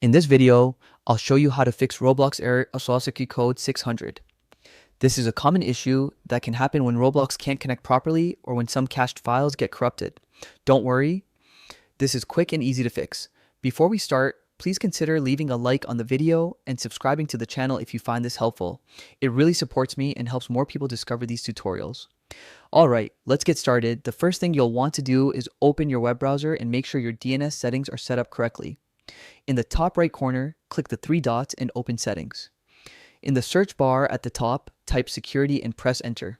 In this video, I'll show you how to fix Roblox Error Code 600. This is a common issue that can happen when Roblox can't connect properly or when some cached files get corrupted. Don't worry, this is quick and easy to fix. Before we start, please consider leaving a like on the video and subscribing to the channel if you find this helpful. It really supports me and helps more people discover these tutorials. Alright, let's get started. The first thing you'll want to do is open your web browser and make sure your DNS settings are set up correctly. In the top right corner, click the three dots and open Settings. In the search bar at the top, type Security and press Enter.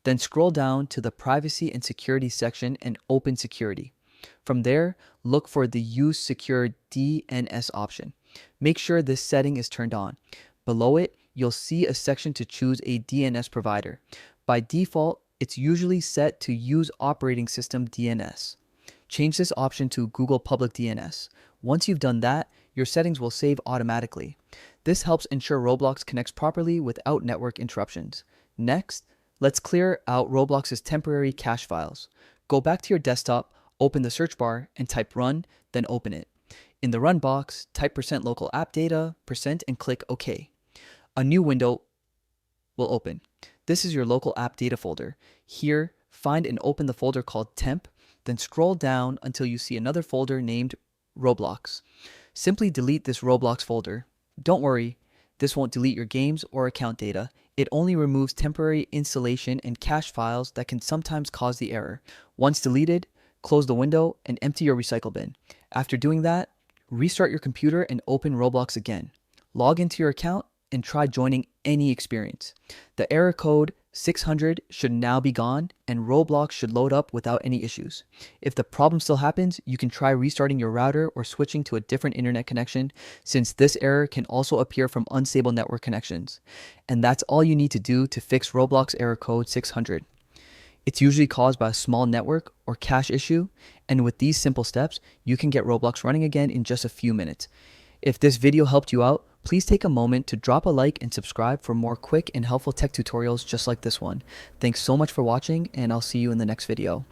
Then scroll down to the Privacy and Security section and open Security. From there, look for the Use Secure DNS option. Make sure this setting is turned on. Below it, you'll see a section to choose a DNS provider. By default, it's usually set to Use Operating System DNS. Change this option to Google Public DNS. Once you've done that, your settings will save automatically. This helps ensure Roblox connects properly without network interruptions. Next, let's clear out Roblox's temporary cache files. Go back to your desktop, open the search bar, and type run, then open it. In the run box, type %local app data, and click OK. A new window will open. This is your local app data folder. Here, find and open the folder called temp, then scroll down until you see another folder named Roblox. Simply delete this Roblox folder. Don't worry, this won't delete your games or account data. It only removes temporary installation and cache files that can sometimes cause the error. Once deleted, close the window and empty your recycle bin. After doing that, restart your computer and open Roblox again. Log into your account and try joining any experience. The error code 600 should now be gone and Roblox should load up without any issues. If the problem still happens, you can try restarting your router or switching to a different internet connection, since this error can also appear from unstable network connections. And that's all you need to do to fix Roblox error code 600. It's usually caused by a small network or cache issue, and with these simple steps, you can get Roblox running again in just a few minutes. If this video helped you out, please take a moment to drop a like and subscribe for more quick and helpful tech tutorials just like this one. Thanks so much for watching, and I'll see you in the next video.